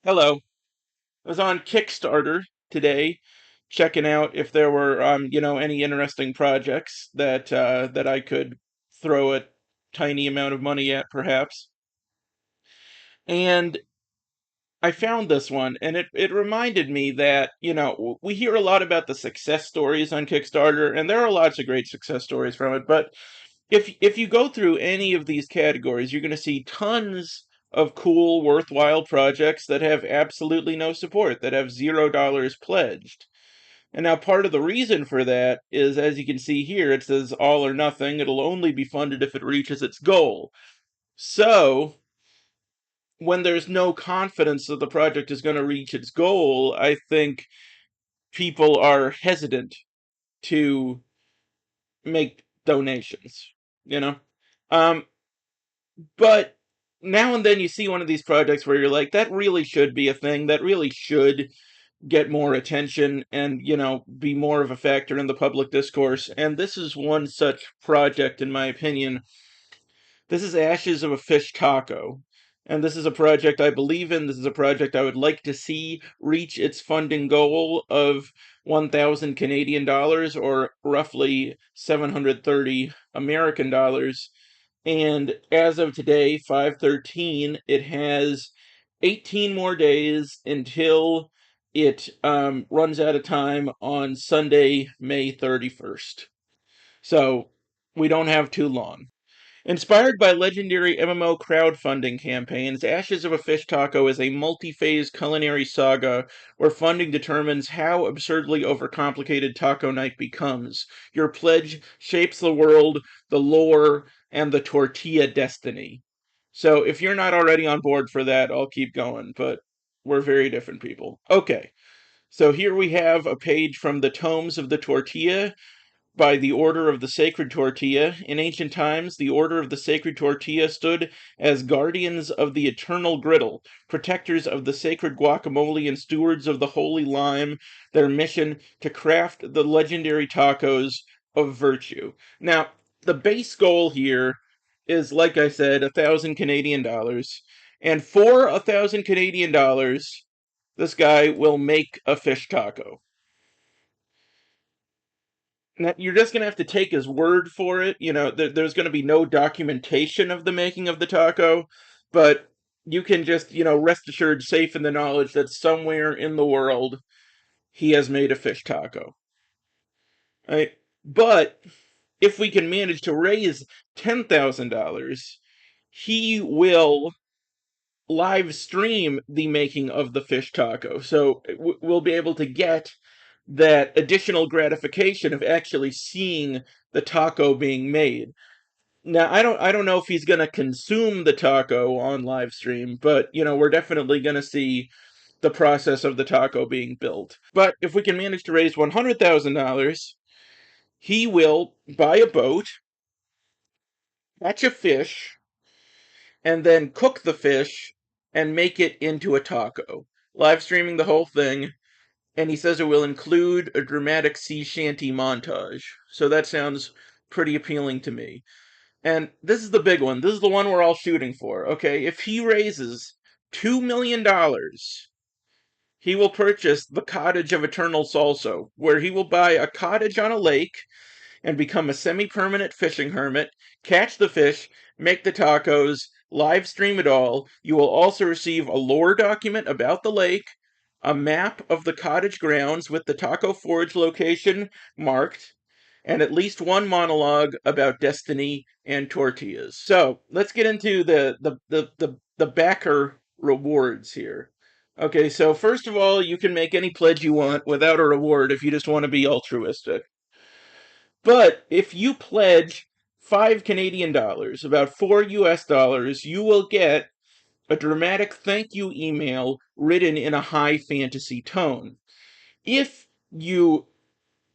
Hello. I was on Kickstarter today, checking out if there were, any interesting projects that I could throw a tiny amount of money at, perhaps. And I found this one, and it reminded me that, we hear a lot about the success stories on Kickstarter, and there are lots of great success stories from it, but if you go through any of these categories, you're going to see tons of cool, worthwhile projects that have absolutely no support, that have $0 pledged. And now part of the reason for that is, as you can see here, it says all or nothing. It'll only be funded if it reaches its goal. So, when there's no confidence that the project is going to reach its goal, I think people are hesitant to make donations, you know? Um, But now and then you see one of these projects where you're like, that really should be a thing. That really should get more attention and, be more of a factor in the public discourse. And this is one such project, in my opinion. This is Ashes of a Fish Taco. And this is a project I believe in. This is a project I would like to see reach its funding goal of 1,000 Canadian dollars, or roughly 730 American dollars. And as of today, 5/13, it has 18 more days until it runs out of time on Sunday, May 31st. So we don't have too long. Inspired by legendary MMO crowdfunding campaigns, Ashes of a Fish Taco is a multi-phase culinary saga where funding determines how absurdly overcomplicated Taco Night becomes. Your pledge shapes the world, the lore, and the tortilla destiny. So if you're not already on board for that, I'll keep going, but we're very different people. Okay, so here we have a page from the Tomes of the Tortilla, by the Order of the Sacred Tortilla. In ancient times, the Order of the Sacred Tortilla stood as guardians of the eternal griddle, protectors of the sacred guacamole, and stewards of the holy lime, their mission to craft the legendary tacos of virtue. Now, the base goal here is, like I said, 1,000 Canadian dollars. And for 1,000 Canadian dollars, this guy will make a fish taco. Now, you're just gonna have to take his word for it. There's gonna be no documentation of the making of the taco, but you can just, rest assured, safe in the knowledge that somewhere in the world he has made a fish taco. Right? But if we can manage to raise $10,000, he will live stream the making of the fish taco. So we'll be able to get that additional gratification of actually seeing the taco being made. Now, I don't know if he's going to consume the taco on live stream, but we're definitely going to see the process of the taco being built. But if we can manage to raise $100,000, he will buy a boat, catch a fish, and then cook the fish and make it into a taco, live streaming the whole thing. And he says it will include a dramatic sea shanty montage. So that sounds pretty appealing to me. And this is the big one. This is the one we're all shooting for. Okay, if he raises $2 million, he will purchase the Cottage of Eternal Salso, where he will buy a cottage on a lake and become a semi-permanent fishing hermit, catch the fish, make the tacos, live stream it all. You will also receive a lore document about the lake, a map of the cottage grounds with the Taco Forge location marked, and at least one monologue about destiny and tortillas. So let's get into the backer rewards here. Okay, so first of all, you can make any pledge you want without a reward if you just want to be altruistic. But if you pledge 5 Canadian dollars, about $4 US, you will get a dramatic thank you email written in a high fantasy tone. If you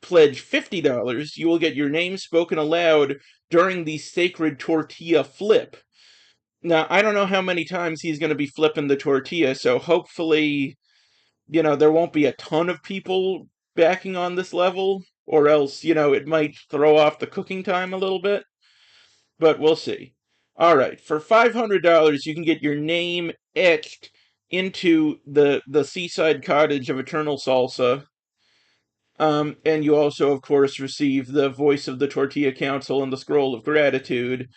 pledge $50, you will get your name spoken aloud during the sacred tortilla flip. Now, I don't know how many times he's going to be flipping the tortilla, so hopefully, there won't be a ton of people backing on this level, or else, it might throw off the cooking time a little bit, but we'll see. All right, for $500, you can get your name etched into the seaside cottage of eternal salsa. And you also, of course, receive the voice of the Tortilla Council and the scroll of gratitude.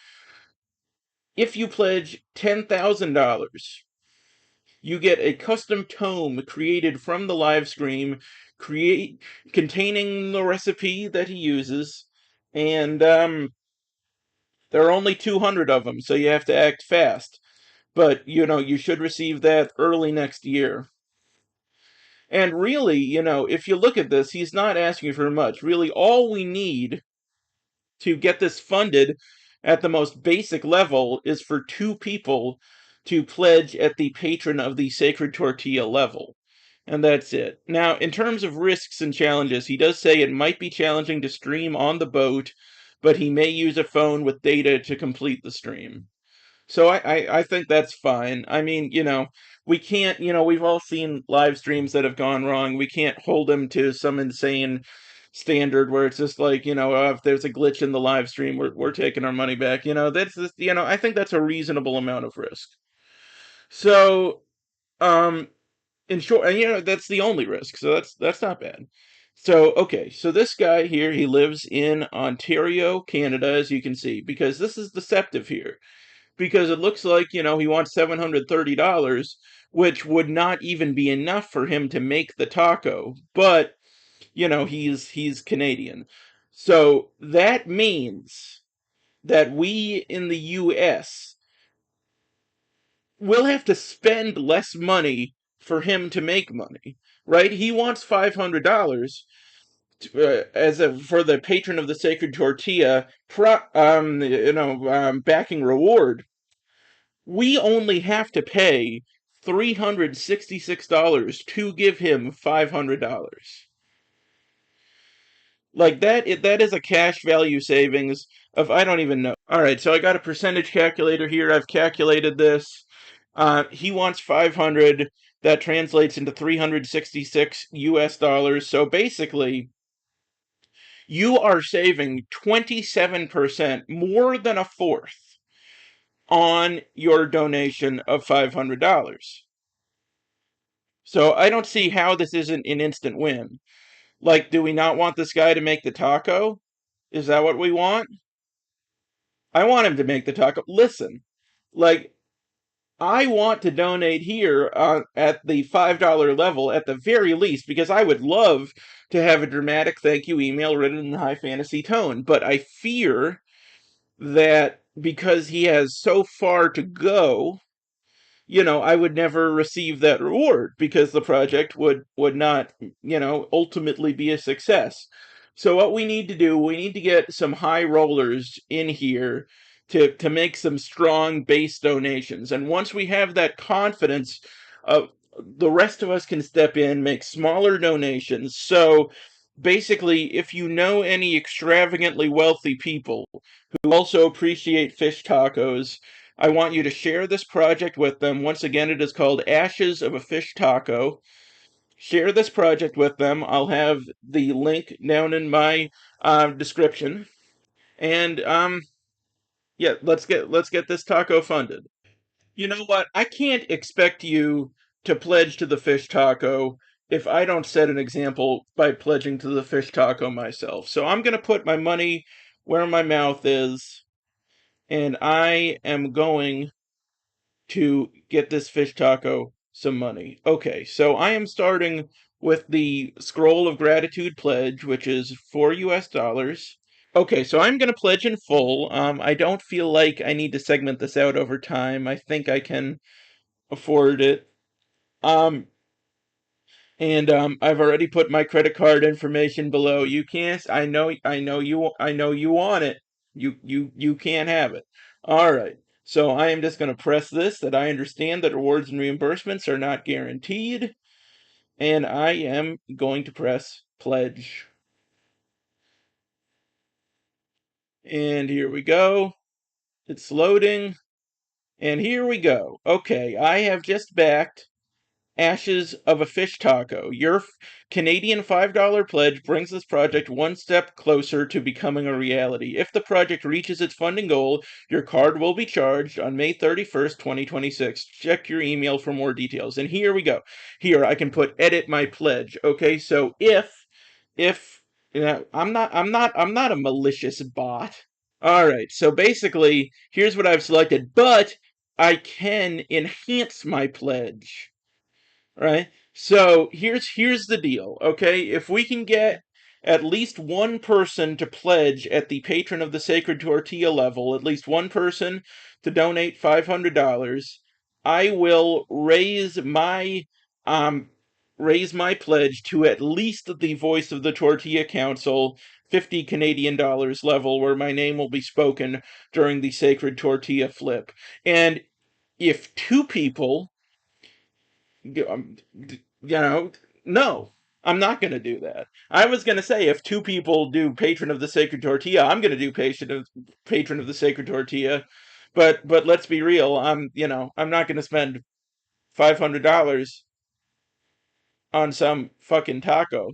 If you pledge $10,000, you get a custom tome created from the live stream, create containing the recipe that he uses, and there are only 200 of them, so you have to act fast. But you should receive that early next year. And really, if you look at this, he's not asking for much. Really, all we need to get this funded at the most basic level is for 2 people to pledge at the patron of the Sacred Tortilla level. And that's it. Now, in terms of risks and challenges, he does say it might be challenging to stream on the boat, but he may use a phone with data to complete the stream. So I think that's fine. I mean, we can't, we've all seen live streams that have gone wrong. We can't hold them to some insane standard where it's just like, if there's a glitch in the live stream, we're taking our money back. That's just, I think that's a reasonable amount of risk. So, um, in short, and that's the only risk. So that's not bad. So, okay, so this guy here, he lives in Ontario, Canada, as you can see, because this is deceptive here because it looks like, he wants $730, which would not even be enough for him to make the taco. But, he's Canadian. So that means that we in the US will have to spend less money for him to make money, right? He wants $500 for the patron of the Sacred Tortilla, backing reward. We only have to pay $366 to give him $500. Like that is a cash value savings of I don't even know. All right, so I got a percentage calculator here. I've calculated this. He wants 500. That translates into 366 US dollars. So basically, you are saving 27%, more than a fourth, on your donation of $500. So I don't see how this isn't an instant win. Like, do we not want this guy to make the taco? Is that what we want? I want him to make the taco. Listen, like, I want to donate here at the $5 level at the very least because I would love to have a dramatic thank you email written in high fantasy tone. But I fear that because he has so far to go, I would never receive that reward because the project would not, ultimately be a success. So what we need to do, we need to get some high rollers in here to make some strong base donations. And once we have that confidence, the rest of us can step in, make smaller donations. So basically, if you know any extravagantly wealthy people who also appreciate fish tacos, I want you to share this project with them. Once again, it is called Ashes of a Fish Taco. Share this project with them. I'll have the link down in my description. And yeah, let's get this taco funded. You know what? I can't expect you to pledge to the fish taco if I don't set an example by pledging to the fish taco myself. So I'm going to put my money where my mouth is, and I am going to get this fish taco some money. Okay, so I am starting with the Scroll of Gratitude pledge, which is $4 US. Okay, so I'm going to pledge in full. I don't feel like I need to segment this out over time. I think I can afford it. Um, and I've already put my credit card information below. You can't. I know you want it. You can't have it. All right. So I am just going to press this. That I understand that rewards and reimbursements are not guaranteed, and I am going to press pledge. And here we go. It's loading. And here we go. Okay, I have just backed Ashes of a Fish Taco. Your Canadian $5 pledge brings this project one step closer to becoming a reality. If the project reaches its funding goal, your card will be charged on May 31st, 2026. Check your email for more details. And here we go. Here I can put edit my pledge. Okay, so if I'm not a malicious bot. All right, so basically, here's what I've selected, but I can enhance my pledge. Right? So here's the deal, okay? If we can get at least one person to pledge at the Patron of the Sacred Tortilla level, at least one person to donate $500, I will um raise my pledge to at least the Voice of the Tortilla Council 50 Canadian dollars level, where my name will be spoken during the Sacred Tortilla flip. And if two people no, I'm not going to do that. I was going to say if two people do Patron of the Sacred Tortilla, I'm going to do Patron of the Sacred Tortilla. But let's be real. I'm not going to spend $500 on some fucking taco.